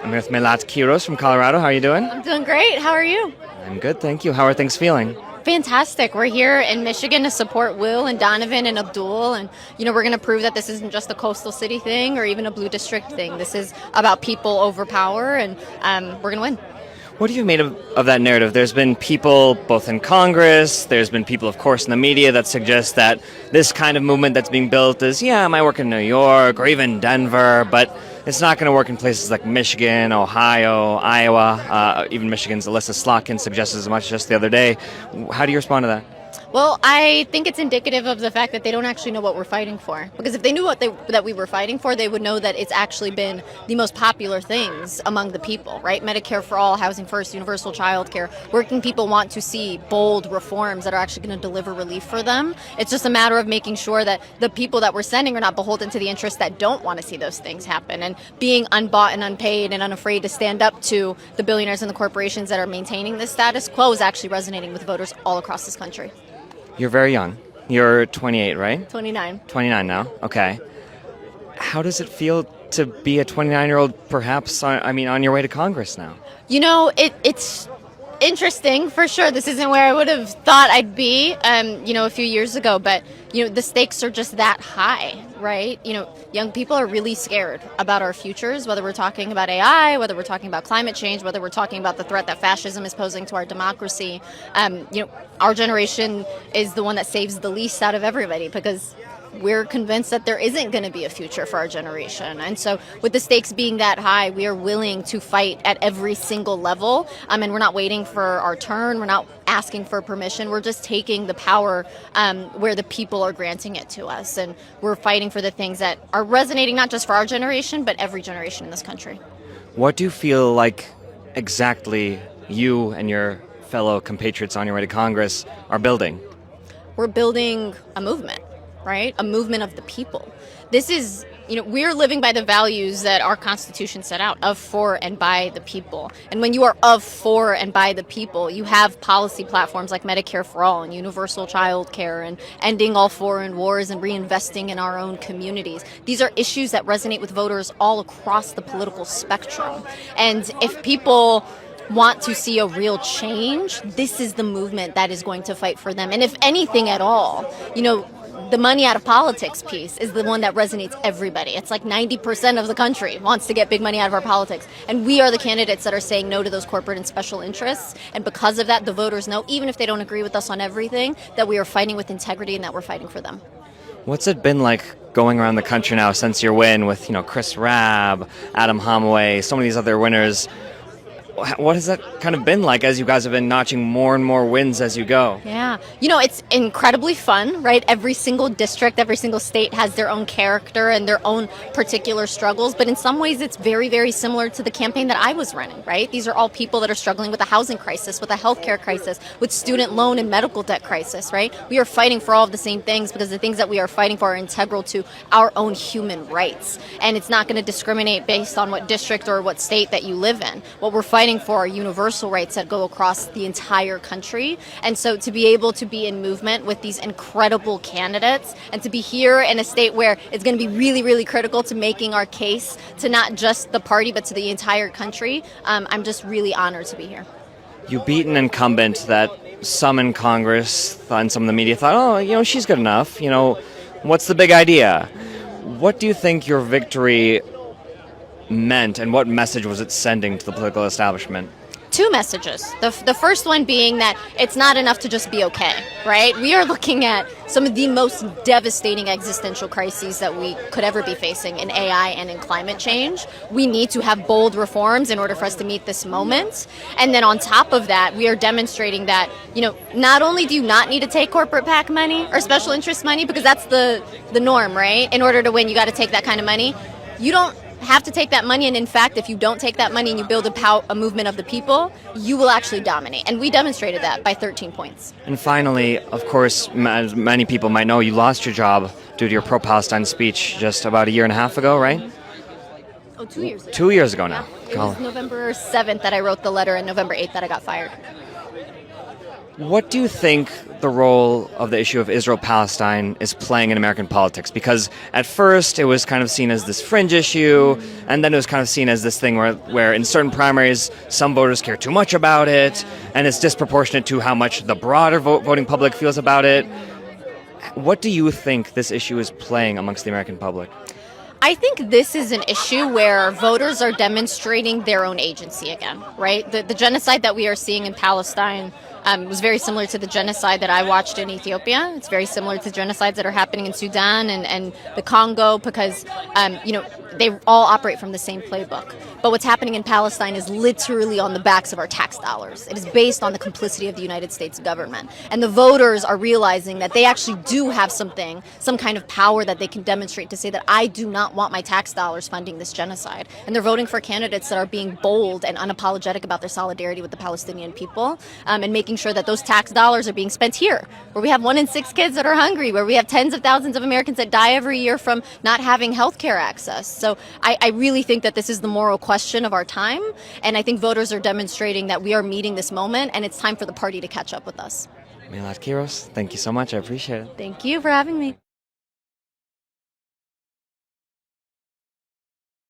I'm with Melat Kiros from Colorado. How are you doing? I'm doing great. How are you? I'm good, thank you. How are things feeling? Fantastic. We're here in Michigan to support Will and Donovan and Abdul. And, we're going to prove that this isn't just a coastal city thing or even a blue district thing. This is about people over power, and we're going to win. What have you made of that narrative? There's been people both in Congress, there's been people, of course, in the media that suggest that this kind of movement that's being built is, it might work in New York or even Denver, but it's not going to work in places like Michigan, Ohio, Iowa. Even Michigan's Alyssa Slotkin suggested as much just the other day. How do you respond to that? Well, I think it's indicative of the fact that they don't actually know what we're fighting for. Because if they knew that we were fighting for, they would know that it's actually been the most popular things among the people, right? Medicare for all, housing first, universal child care. Working people want to see bold reforms that are actually going to deliver relief for them. It's just a matter of making sure that the people that we're sending are not beholden to the interests that don't want to see those things happen. And being unbought and unpaid and unafraid to stand up to the billionaires and the corporations that are maintaining this status quo is actually resonating with voters all across this country. You're very young. You're 28, right? 29. 29 now. Okay. How does it feel to be a 29-year-old, perhaps, on your way to Congress now? It's interesting for sure. This isn't where I would have thought I'd be, a few years ago. But, the stakes are just that high, right? Young people are really scared about our futures, whether we're talking about AI, whether we're talking about climate change, whether we're talking about the threat that fascism is posing to our democracy. Our generation is the one that saves the least out of everybody because we're convinced that there isn't going to be a future for our generation. And so with the stakes being that high, we are willing to fight at every single level. And we're not waiting for our turn. We're not asking for permission. We're just taking the power where the people are granting it to us. And we're fighting for the things that are resonating not just for our generation, but every generation in this country. What do you feel like exactly you and your fellow compatriots on your way to Congress are building? We're building a movement. Right? A movement of the people. This is, we're living by the values that our Constitution set out, of, for, and by the people. And when you are of, for, and by the people, you have policy platforms like Medicare for all and universal child care and ending all foreign wars and reinvesting in our own communities. These are issues that resonate with voters all across the political spectrum. And if people want to see a real change, this is the movement that is going to fight for them. And if anything at all, the money out of politics piece is the one that resonates everybody. It's like 90% of the country wants to get big money out of our politics. And we are the candidates that are saying no to those corporate and special interests. And because of that, the voters know, even if they don't agree with us on everything, that we are fighting with integrity and that we're fighting for them. What's it been like going around the country now since your win with, Chris Rabb, Adam Homaway, some of these other winners? What has that kind of been like as you guys have been notching more and more wins as you go? Yeah. It's incredibly fun, right? Every single district, every single state has their own character and their own particular struggles. But in some ways, it's very, very similar to the campaign that I was running, right? These are all people that are struggling with a housing crisis, with a healthcare crisis, with student loan and medical debt crisis, right? We are fighting for all of the same things because the things that we are fighting for are integral to our own human rights. And it's not going to discriminate based on what district or what state that you live in. What we're fighting for are universal rights that go across the entire country. And so to be able to be in movement with these incredible candidates and to be here in a state where it's going to be really, really critical to making our case to not just the party, but to the entire country, I'm just really honored to be here. You beat an incumbent that some in Congress and some in the media thought, she's good enough. What's the big idea? What do you think your victory meant, and what message was it sending to the political establishment? Two messages. The first one being that it's not enough to just be okay, right? We are looking at some of the most devastating existential crises that we could ever be facing in AI and in climate change. We need to have bold reforms in order for us to meet this moment. And then on top of that, we are demonstrating that, not only do you not need to take corporate PAC money or special interest money, because that's the norm, right? In order to win, you got to take that kind of money. You don't have to take that money, and in fact, if you don't take that money and you build a movement of the people, you will actually dominate. And we demonstrated that by 13 points. And finally, of course, as many people might know, you lost your job due to your pro-Palestine speech just about a year and a half ago, right? Oh, 2 years ago. 2 years ago now. Yeah, it was November 7th that I wrote the letter and November 8th that I got fired. What do you think the role of the issue of Israel-Palestine is playing in American politics? Because at first it was kind of seen as this fringe issue, and then it was kind of seen as this thing where in certain primaries some voters care too much about it, and it's disproportionate to how much the broader voting public feels about it. What do you think this issue is playing amongst the American public? I think this is an issue where voters are demonstrating their own agency again, right? The genocide that we are seeing in Palestine was very similar to the genocide that I watched in Ethiopia. It's very similar to genocides that are happening in Sudan and the Congo because, they all operate from the same playbook. But what's happening in Palestine is literally on the backs of our tax dollars. It is based on the complicity of the United States government. And the voters are realizing that they actually do have some kind of power that they can demonstrate to say that I do not want my tax dollars funding this genocide. And they're voting for candidates that are being bold and unapologetic about their solidarity with the Palestinian people and making sure that those tax dollars are being spent here, where we have 1 in 6 kids that are hungry, where we have tens of thousands of Americans that die every year from not having health care access. So I really think that this is the moral question of our time, and I think voters are demonstrating that we are meeting this moment, and it's time for the party to catch up with us. Milad Kiros, thank you so much. I appreciate it. Thank you for having me.